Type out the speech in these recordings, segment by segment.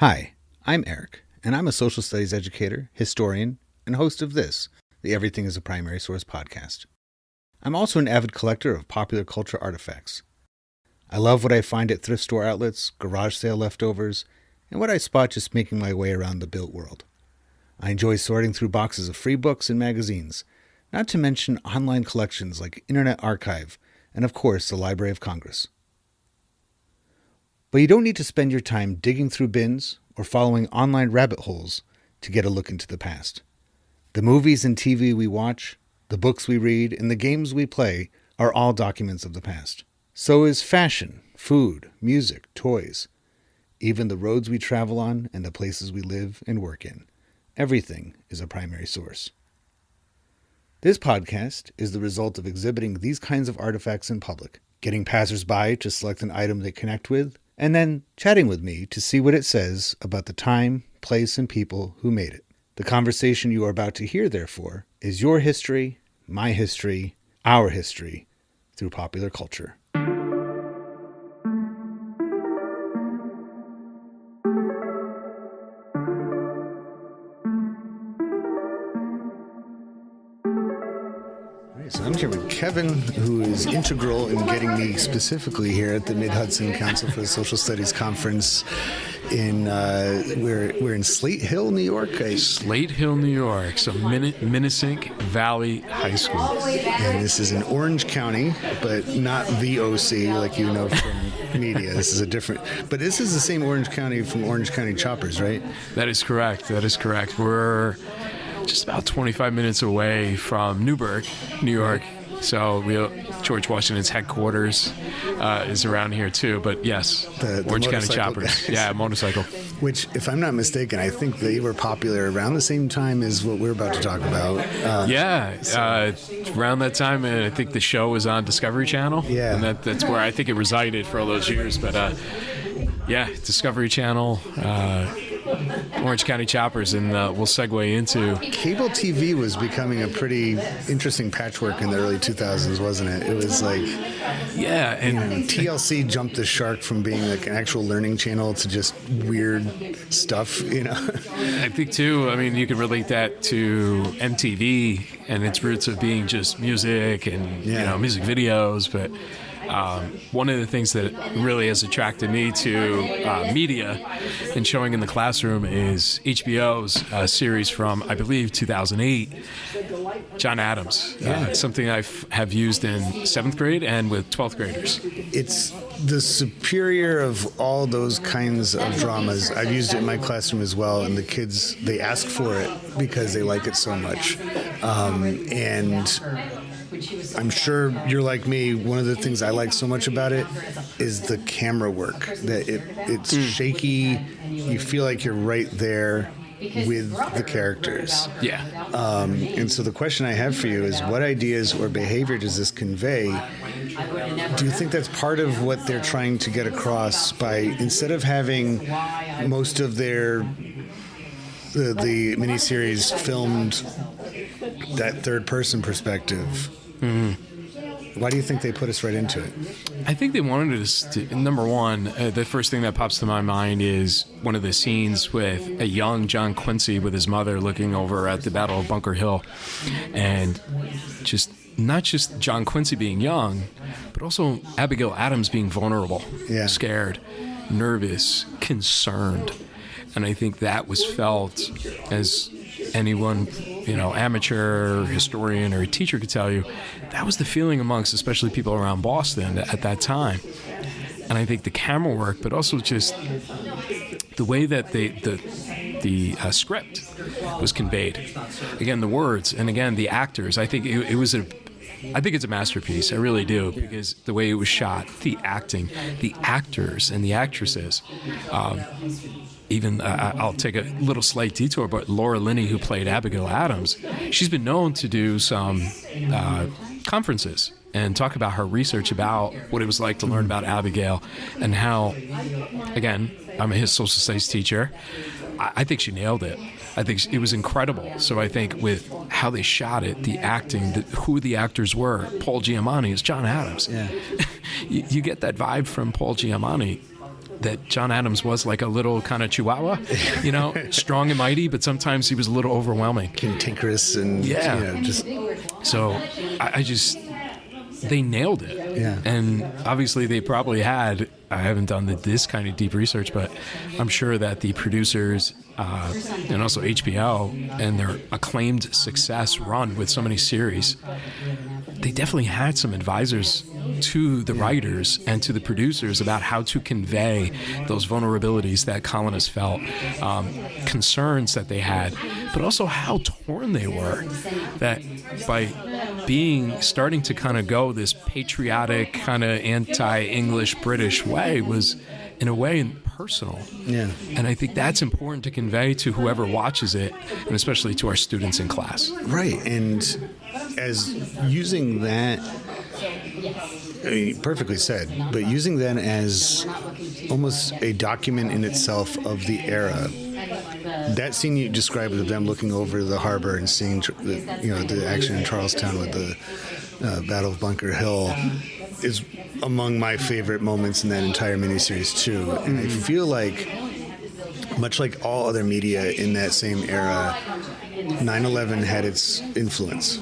Hi, I'm Eric, and I'm a social studies educator, historian, and host of this, the Everything is a Primary Source podcast. I'm also an avid collector of popular culture artifacts. I love what I find at thrift store outlets, garage sale leftovers, and what I spot just making my way around the built world. I enjoy sorting through boxes of free books and magazines, not to mention online collections like Internet Archive, and of course the Library of Congress. But you don't need to spend your time digging through bins or following online rabbit holes to get a look into the past. The movies and TV we watch, the books we read, and the games we play are all documents of the past. So is fashion, food, music, toys, even the roads we travel on and the places we live and work in. Everything is a primary source. This podcast is the result of exhibiting these kinds of artifacts in public, getting passersby to select an item they connect with, and then chatting with me to see what it says about the time, place, and people who made it. The conversation you are about to hear, therefore, is your history, my history, our history, through popular culture. So I'm here with Kevan, who is integral in getting me specifically here at the Mid Hudson Council for the Social Studies Conference in we're in Slate Hill, New York. Slate Hill, New York. So Miniseries Valley High School. And this is in Orange County, but not the OC like you know from media. This is a different, but this is the same Orange County from Orange County Choppers, right? That is correct. We're just about 25 minutes away from Newburgh, New York. So George Washington's headquarters is around here too. But yes, the Orange County Choppers. Guys. Yeah, motorcycle. Which, if I'm not mistaken, I think they were popular around the same time as what we're about to talk about. Around that time, I think the show was on Discovery Channel. Yeah. And that's where I think it resided for all those years. But Discovery Channel. Orange County Choppers, and we'll segue into... Cable TV was becoming a pretty interesting patchwork in the early 2000s, wasn't it? It was like... Yeah, and... TLC jumped the shark from being like an actual learning channel to just weird stuff, I think, too, you can relate that to MTV and its roots of being just music and, music videos, but... one of the things that really has attracted me to media and showing in the classroom is HBO's series from, I believe, 2008, John Adams. Something I have used in 7th grade and with 12th graders. It's the superior of all those kinds of dramas. I've used it in my classroom as well, and the kids, they ask for it because they like it so much. And I'm sure you're like me. One of the things I like so much about it is the camera work. That it's shaky. You feel like you're right there with the characters. Yeah. And so the question I have for you is, what ideas or behavior does this convey? Do you think that's part of what they're trying to get across by, instead of having most of the miniseries filmed that third-person perspective? Mm-hmm. Why do you think they put us right into it? I think they wanted us to, number one, the first thing that pops to my mind is one of the scenes with a young John Quincy with his mother looking over at the Battle of Bunker Hill. And not just John Quincy being young, but also Abigail Adams being vulnerable, scared, nervous, concerned. And I think that was felt, as anyone, amateur historian or a teacher could tell you, that was the feeling amongst especially people around Boston at that time. And I think the camera work, but also just the way that the script was conveyed. Again, the words, and again, the actors. I think I think it's a masterpiece. I really do, because the way it was shot, the acting, the actors and the actresses. Even I'll take a little slight detour, but Laura Linney, who played Abigail Adams, she's been known to do some conferences and talk about her research about what it was like to learn about Abigail and how, again, I'm a social studies teacher. I think she nailed it. I think it was incredible. So I think with how they shot it, the acting, who the actors were, Paul Giamatti is John Adams. Yeah. You get that vibe from Paul Giamatti. that John Adams was like a little kind of chihuahua, strong and mighty, but sometimes he was a little overwhelming. Cantankerous and just. So they nailed it. Yeah. And obviously they probably had, I haven't done this kind of deep research, but I'm sure that the producers and also HBO and their acclaimed success run with so many series, they definitely had some advisors to the writers and to the producers about how to convey those vulnerabilities that colonists felt, concerns that they had, but also how torn they were. That by starting to kind of go this patriotic, kind of anti-English British way was, in a way, personal. Yeah. And I think that's important to convey to whoever watches it, and especially to our students in class. Right. And as using that, I mean, perfectly said, but using that as almost a document in itself of the era. That scene you described of them looking over the harbor and seeing, the action in Charlestown with the Battle of Bunker Hill is among my favorite moments in that entire miniseries too. And I feel like, much like all other media in that same era, 9/11 had its influence,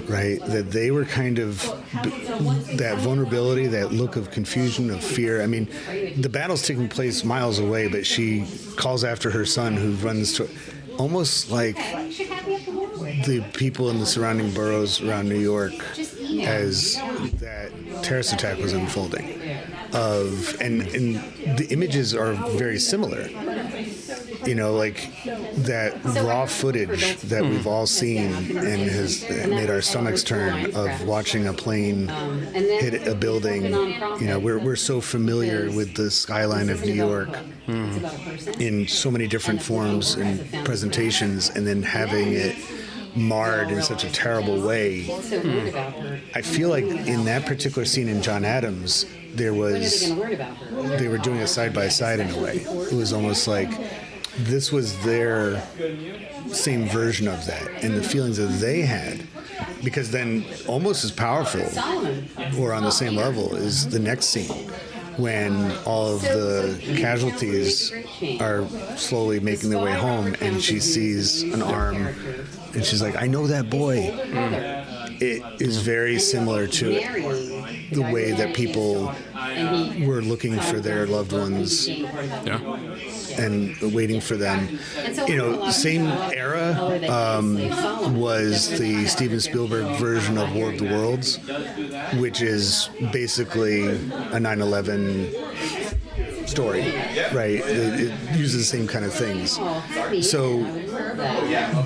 right? That they were kind of, that vulnerability, that look of confusion, of fear. I mean, the battle's taking place miles away, but she calls after her son who runs to, almost like the people in the surrounding boroughs around New York as that terrorist attack was unfolding. And the images are very similar. Like that raw footage that we've all seen and has made our stomachs turn of watching a plane hit a building. We're so familiar with the skyline of New York in so many different forms and presentations, and then having it marred in such a terrible way. I feel like in that particular scene in John Adams, they were doing a side by side in a way. It was almost like this was their same version of that, and the feelings that they had. Because then, almost as powerful, or on the same level, is the next scene, when all of the casualties are slowly making their way home, and she sees an arm, and she's like, "I know that boy." It is very similar to the way that people were looking for their loved ones and waiting for them. Same era was the Steven Spielberg version of War of the Worlds, which is basically a 9/11 story, right? It uses the same kind of things. So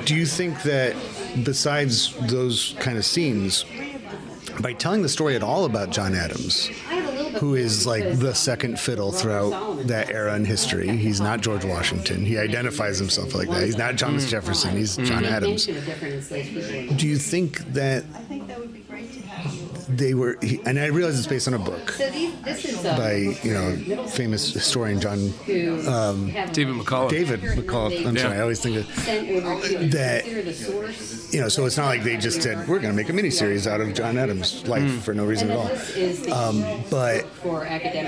do you think that besides those kind of scenes, by telling the story at all about John Adams, who is like the second fiddle throughout that era in history, he's not George Washington, he identifies himself like that, he's not Thomas Jefferson, he's John Adams. Do you think that they were, and I realize it's based on a book by famous historian David McCullough. I'm sorry, I always think of that. So it's not like they just said we're going to make a miniseries out of John Adams' life for no reason at all. But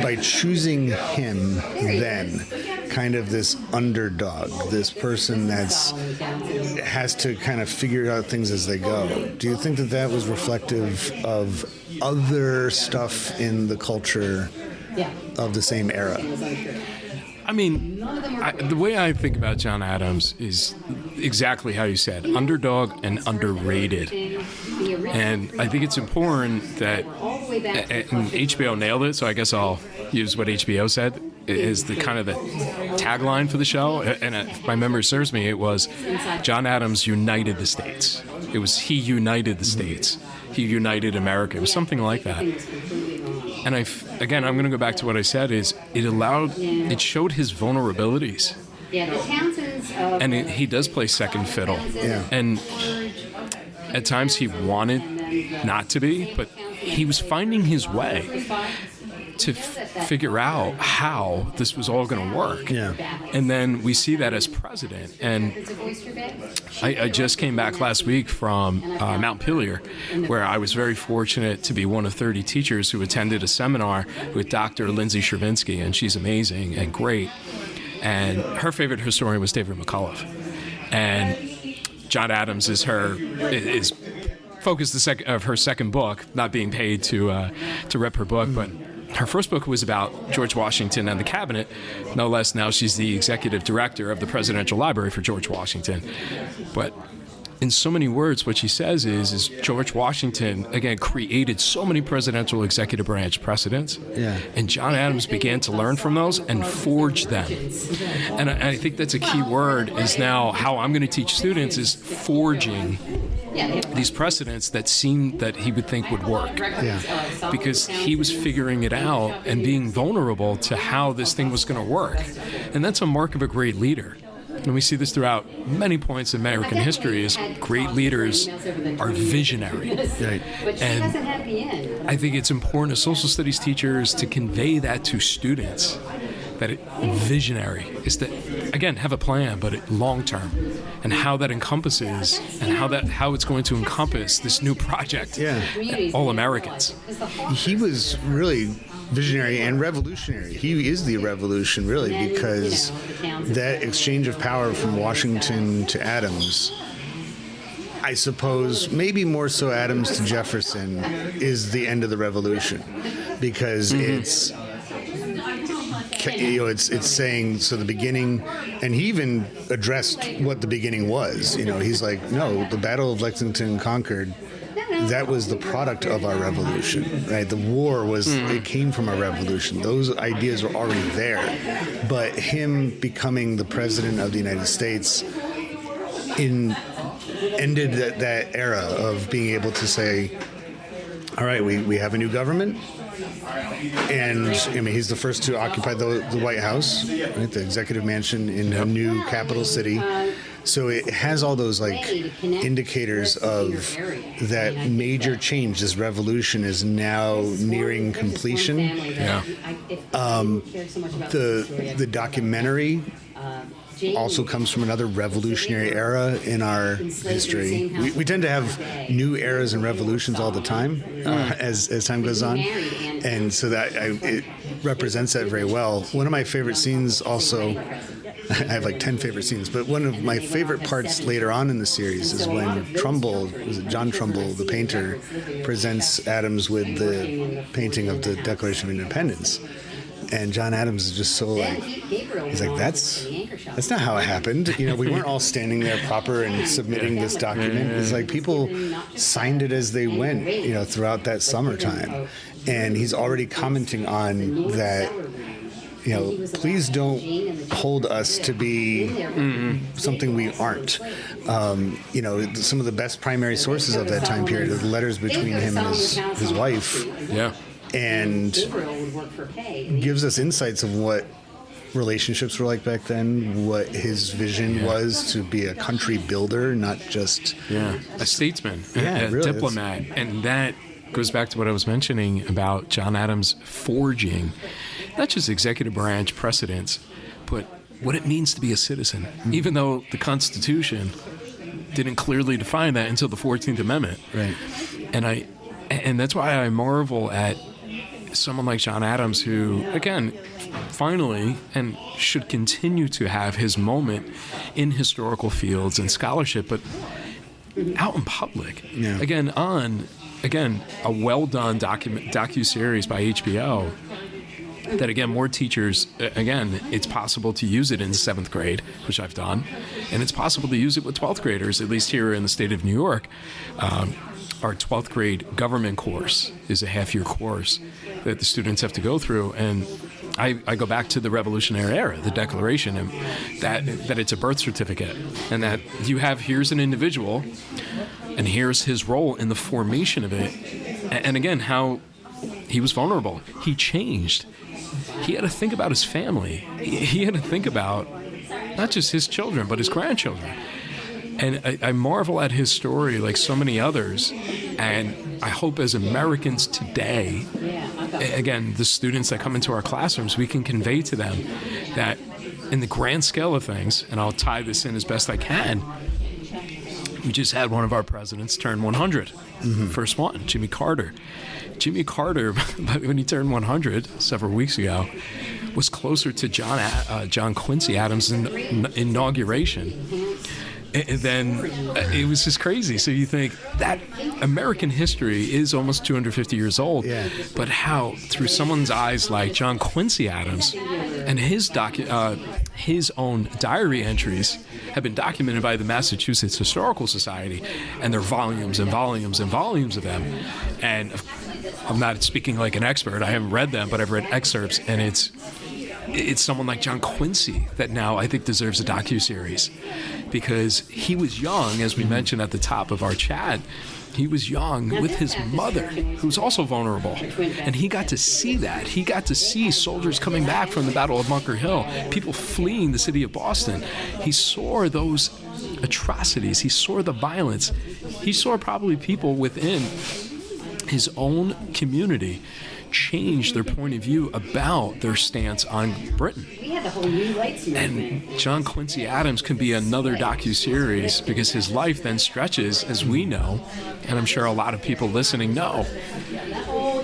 by choosing him, then kind of this underdog, this person has to kind of figure out things as they go. Do you think that was reflective of other stuff in the culture of the same era? I mean, the way I think about John Adams is exactly how you said, underdog and underrated. And I think it's important that, and HBO nailed it, so I guess I'll use what HBO said, is the kind of the tagline for the show. And if my memory serves me, it was John Adams united the states. It was he united the states. He united America. It was something like that. And again, I'm going to go back to what I said, is it showed his vulnerabilities. And he does play second fiddle. Yeah. And at times he wanted not to be, but he was finding his way. to figure out how this was all going to work. Yeah. And then we see that as president. And I just came back last week from Mount Pelier, where I was very fortunate to be one of 30 teachers who attended a seminar with Dr. Lindsay Shervinsky, and she's amazing and great. And her favorite historian was David McCullough. And John Adams is focus of her second book, not being paid to rep her book, but her first book was about George Washington and the cabinet. No less, now she's the executive director of the Presidential Library for George Washington. But in so many words, what she says is George Washington, again, created so many presidential executive branch precedents. Yeah. And John Adams began to learn from those and forge them. And I think that's a key word, is now how I'm going to teach students is forging these precedents that he would think would work. Yeah. Because he was figuring it out and being vulnerable to how this thing was going to work. And that's a mark of a great leader. And we see this throughout many points in American history, is great leaders are visionary. Right. And I think it's important as social studies teachers to convey that to students, that visionary is to, again, have a plan, but long term, and how that encompasses, and how it's going to encompass this new project. Yeah. All Americans. He was really visionary and revolutionary. He is the revolution, really, because that exchange of power from Washington to Adams, I suppose, maybe more so Adams to Jefferson, is the end of the revolution, because it's saying, so the beginning, and he even addressed what the beginning was. He's like, no, the Battle of Lexington and Concord, that was the product of our revolution, right? The war it came from our revolution. Those ideas were already there. But him becoming the president of the United States ended that era of being able to say, all right, we have a new government. And he's the first to occupy the White House, right? The executive mansion in a new capital city. So it has all those indicators of that major change. This revolution is now nearing completion. Yeah. The documentary also comes from another revolutionary era in our history. We tend to have new eras and revolutions all the time as time goes on, and so that it represents that very well. One of my favorite scenes also, I have 10 favorite scenes, but one of my favorite parts later on in the series is when John Trumbull, the painter, presents Adams with the painting of the Declaration of Independence. And John Adams is just so he's like, that's not how it happened. We weren't all standing there proper and submitting this document. It's like people signed it as they went, throughout that summertime. And he's already commenting on that, please don't hold us to be something we aren't. Some of the best primary sources of that time period are the letters between him and his wife. Yeah. And gives us insights of what relationships were like back then, what his vision was to be a country builder, not just a statesman, a really diplomat. And that goes back to what I was mentioning about John Adams forging not just executive branch precedents, but what it means to be a citizen, even though the Constitution didn't clearly define that until the 14th Amendment. Right. And that's why I marvel at someone like John Adams, who, again, finally, and should continue to have his moment in historical fields and scholarship, but out in public. Yeah. Again, a well-done docu-series by HBO that, again, more teachers, it's possible to use it in 7th grade, which I've done, and it's possible to use it with 12th graders, at least here in the state of New York. Our 12th grade government course is a half-year course that the students have to go through, and I go back to the Revolutionary era, the Declaration, and that it's a birth certificate, and that here's an individual, and here's his role in the formation of it, and again, how he was vulnerable. He changed. He had to think about his family. He had to think about not just his children, but his grandchildren. And I marvel at his story like so many others, and I hope as Americans today again, the students that come into our classrooms, we can convey to them that in the grand scale of things, and I'll tie this in as best I can, we just had one of our presidents turn 100. First one, Jimmy Carter. Jimmy Carter, when he turned 100 several weeks ago, was closer to John Quincy Adams' inauguration. And then it was just crazy. So you think that American history is almost 250 years old, but how through someone's eyes like John Quincy Adams and his own diary entries have been documented by the Massachusetts Historical Society, and there are volumes and volumes and volumes of them. And I'm not speaking like an expert. I haven't read them, but I've read excerpts, and it's someone like John Quincy that now I think deserves a docuseries, because he was young, as we mentioned at the top of our chat. He was young with his mother, who was also vulnerable. And he got to see that. He got to see soldiers coming back from the Battle of Bunker Hill, people fleeing the city of Boston. He saw those atrocities. He saw the violence. He saw probably people within his own community change their point of view about their stance on Britain. And John Quincy Adams can be another docuseries, because his life then stretches, as we know, and I'm sure a lot of people listening know.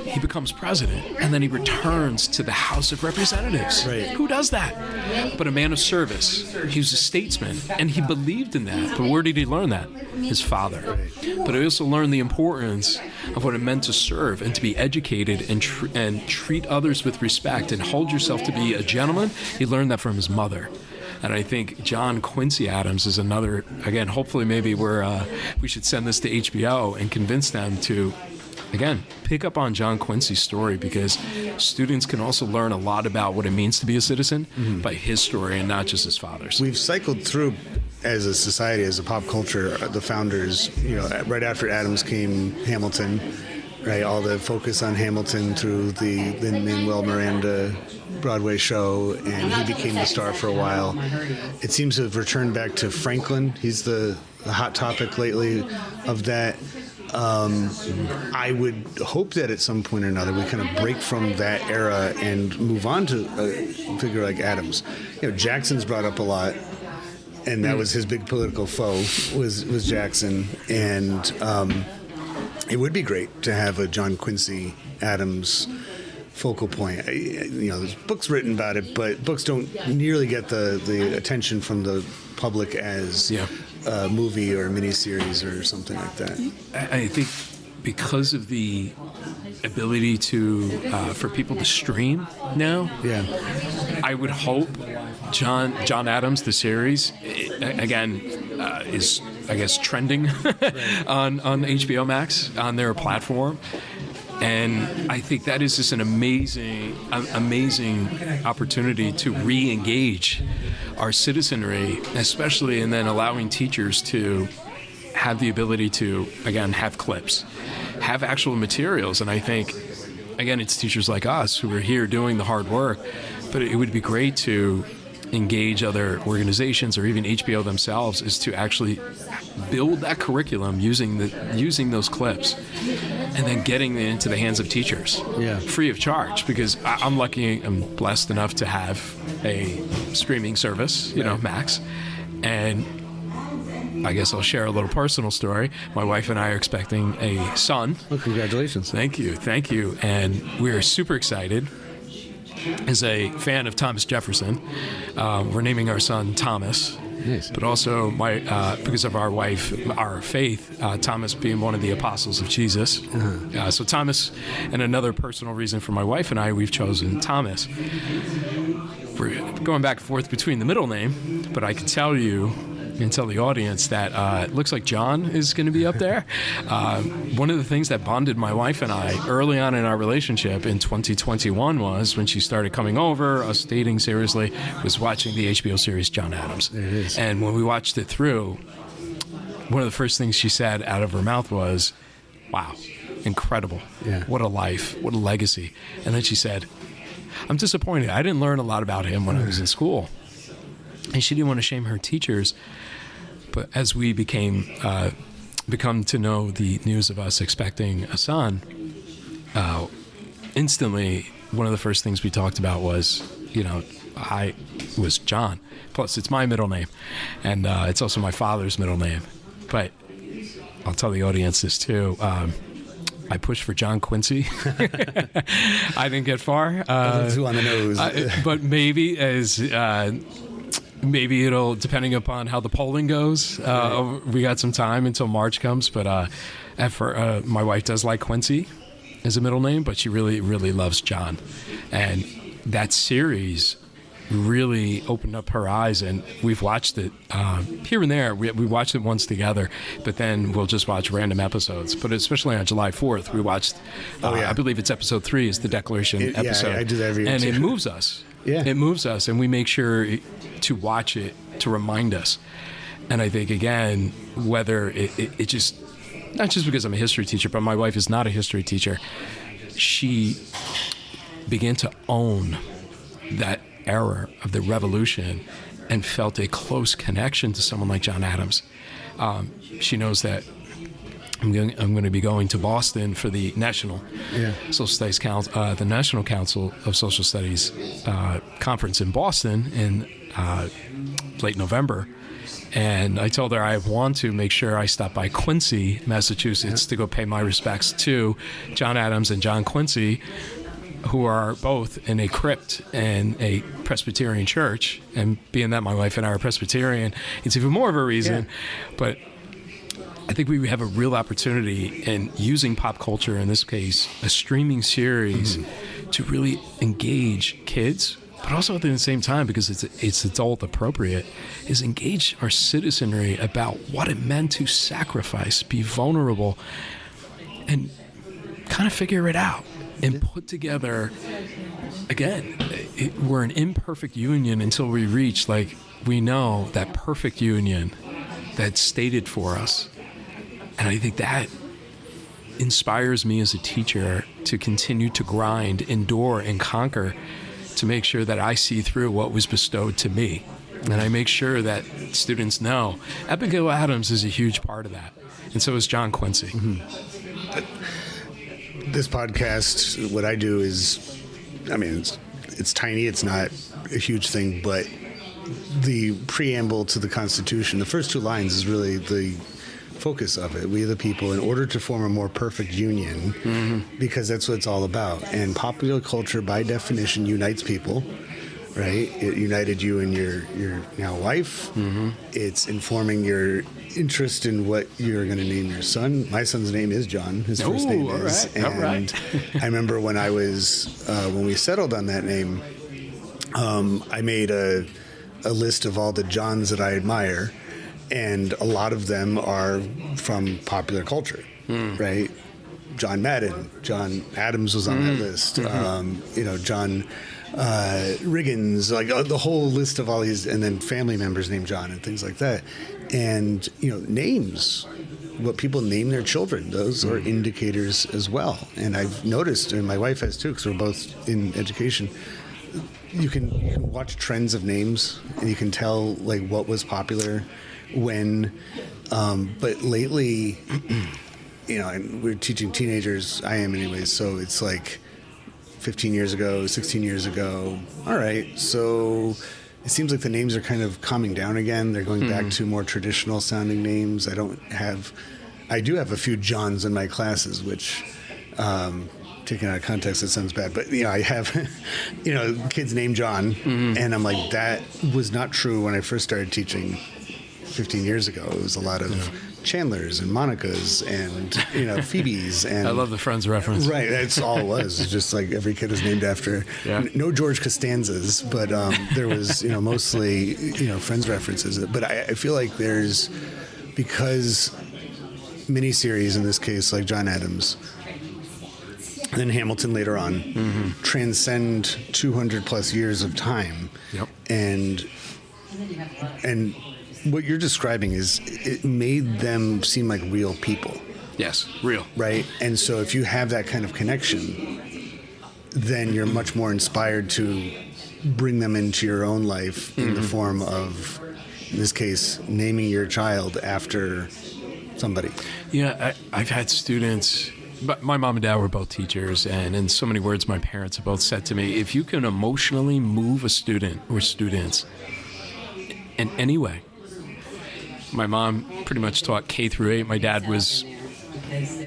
He becomes president, and then he returns to the House of Representatives. Right. Who does that? But a man of service. He was a statesman, and he believed in that. But where did he learn that? His father. But he also learned the importance of what it meant to serve and to be educated and treat others with respect and hold yourself to be a gentleman. He learned that from his mother. And I think John Quincy Adams is another, again, hopefully maybe we should send this to HBO and convince them to, again, pick up on John Quincy's story, because students can also learn a lot about what it means to be a citizen by his story and not just his father's. We've cycled through, as a society, as a pop culture, the founders, right after Adams came Hamilton, right? All the focus on Hamilton through the Lin-Manuel Miranda Broadway show, and he became the star for a while. It seems to have returned back to Franklin. He's the hot topic lately of that. I would hope that at some point or another we kind of break from that era and move on to a figure like Adams. Jackson's brought up a lot, and that was his big political foe, was Jackson. And it would be great to have a John Quincy Adams focal point. There's books written about it, but books don't nearly get the attention from the public as a movie or a miniseries or something like that. I think because of the ability for people to stream now, I would hope John Adams, the series, again, is, I guess, trending on HBO Max, on their platform. And I think that is just an amazing opportunity to re-engage our citizenry, especially, and then allowing teachers to have the ability to, again, have clips, have actual materials. And I think, again, it's teachers like us who are here doing the hard work, but it would be great to engage other organizations or even HBO themselves, is to actually build that curriculum using those clips, and then getting it into the hands of teachers, free of charge. Because I'm blessed enough to have a streaming service, Max, and I guess I'll share a little personal story. My wife and I are expecting a son. Well, congratulations. Thank you. And we're super excited. As a fan of Thomas Jefferson, we're naming our son Thomas. Nice. But also, because of our faith, Thomas being one of the apostles of Jesus. So Thomas, and another personal reason for my wife and I, we've chosen Thomas. We're going back and forth between the middle name, but I can tell you and tell the audience that it looks like John is going to be up there. One of the things that bonded my wife and I early on in our relationship in 2021 was when she started coming over, us dating seriously, was watching the HBO series John Adams. There it is. And when we watched it through, one of the first things she said out of her mouth was, "Wow, incredible. Yeah. What a life, what a legacy." And then she said, "I'm disappointed. I didn't learn a lot about him when I was in school." And she didn't want to shame her teachers. But as we become to know the news of us expecting a son, instantly, one of the first things we talked about was, I was John. Plus, it's my middle name, and it's also my father's middle name. But I'll tell the audience this too. I pushed for John Quincy. I didn't get far. Too on the nose. But maybe maybe it'll, depending upon how the polling goes. We got some time until March comes. But my wife does like Quincy as a middle name, but she really, really loves John. And that series really opened up her eyes, and we've watched it here and there. We watched it once together, but then we'll just watch random episodes. But especially on July 4th, we watched, I believe it's episode 3 is the Declaration episode. Yeah, I do that every year. And it moves us. Yeah. It moves us, and we make sure to watch it to remind us. And I think, again, whether it just, not just because I'm a history teacher, but my wife is not a history teacher, she began to own that era of the revolution and felt a close connection to someone like John Adams. She knows that I'm going to be going to Boston for the National Social Studies Council, the National Council of Social Studies conference in Boston in late November. And I told her I want to make sure I stop by Quincy, Massachusetts, to go pay my respects to John Adams and John Quincy, who are both in a crypt in a Presbyterian church. And being that my wife and I are Presbyterian, it's even more of a reason. Yeah. But I think we have a real opportunity in using pop culture, in this case, a streaming series, to really engage kids, but also at the same time, because it's adult appropriate, is engage our citizenry about what it meant to sacrifice, be vulnerable, and kind of figure it out and put together, again, we're an imperfect union until we reach, like, we know that perfect union that's stated for us. And I think that inspires me as a teacher to continue to grind, endure, and conquer to make sure that I see through what was bestowed to me. And I make sure that students know Abigail Adams is a huge part of that. And so is John Quincy. This podcast, what I do is, I mean, it's tiny. It's not a huge thing, but the preamble to the Constitution, the first 2 lines is really the focus of it. We the people, in order to form a more perfect union, because that's what it's all about. And popular culture, by definition, unites people, right? It united you and your now wife. It's informing your interest in what you're going to name your son. My son's name is John. His first name is. Right, all right. I remember when I was when we settled on that name, I made a list of all the Johns that I admire. And a lot of them are from popular culture, right? John Madden, John Adams was on that list. John Riggins, like the whole list of all these, and then family members named John and things like that. And names, what people name their children, those are indicators as well. And I've noticed, and my wife has too, because we're both in education. You can watch trends of names, and you can tell like what was popular when, but lately, and we're teaching teenagers, I am anyways, so it's like 15 years ago, 16 years ago, all right, so it seems like the names are kind of calming down again. They're going back to more traditional sounding names. I do have a few Johns in my classes, which, taken out of context, it sounds bad, but I have, kids named John, and I'm like, that was not true when I first started teaching 15 years ago. It was a lot of Chandlers and Monicas and Phoebes, and I love the Friends reference. Right, that's all it was. It's just like every kid was named after no George Costanzas, but there was mostly Friends references. But I feel like there's, because miniseries in this case, like John Adams, and then Hamilton later on, transcend 200 plus years of time. And what you're describing is, it made them seem like real people. Yes, real. Right? And so if you have that kind of connection, then you're much more inspired to bring them into your own life in the form of, in this case, naming your child after somebody. Yeah, I've had students But my mom and dad were both teachers, and in so many words, my parents have both said to me, if you can emotionally move a student or students in any way. My mom pretty much taught K through 8. My dad was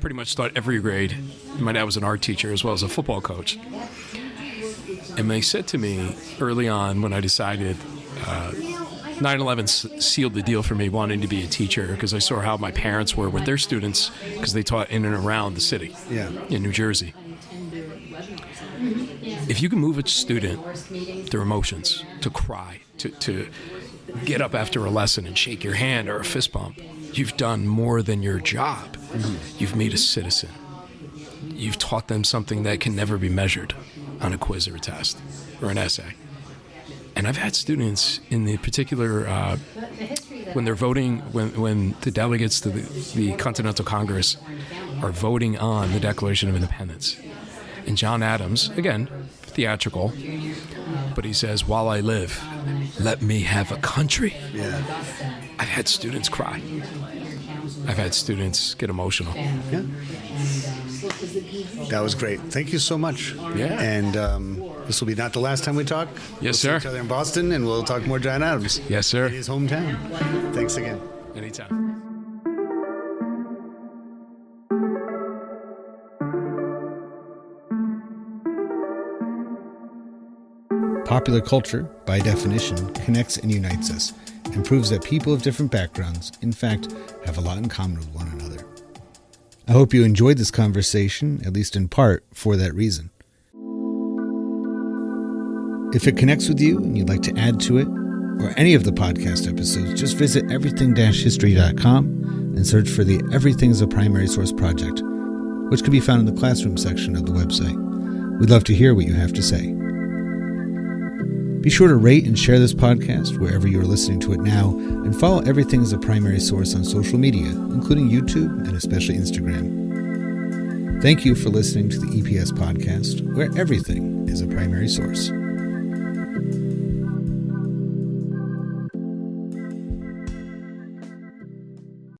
pretty much taught every grade. My dad was an art teacher as well as a football coach. And they said to me early on when I decided 9/11 sealed the deal for me wanting to be a teacher, because I saw how my parents were with their students, because they taught in and around the city in New Jersey. If you can move a student, their emotions, to cry, to get up after a lesson and shake your hand or a fist bump, you've done more than your job. You've made a citizen. You've taught them something that can never be measured on a quiz or a test or an essay. And I've had students in the particular, when they're voting, when the delegates to the Continental Congress are voting on the Declaration of Independence. And John Adams, again, theatrical, but he says, while I live, let me have a country. Yeah. I've had students cry. I've had students get emotional. Yeah. That was great. Thank you so much. Yeah. And this will be not the last time we talk. Yes, sir. sir. See each other in Boston, and we'll talk more John Adams. Yes, sir. In his hometown. Thanks again. Anytime. Popular culture, by definition, connects and unites us, and proves that people of different backgrounds, in fact, have a lot in common with one another. I hope you enjoyed this conversation, at least in part, for that reason. If it connects with you and you'd like to add to it, or any of the podcast episodes, just visit everything-history.com and search for the Everything is a Primary Source project, which can be found in the classroom section of the website. We'd love to hear what you have to say. Be sure to rate and share this podcast wherever you are listening to it now, and follow Everything as a Primary Source on social media, including YouTube and especially Instagram. Thank you for listening to the EPS podcast, where everything is a primary source.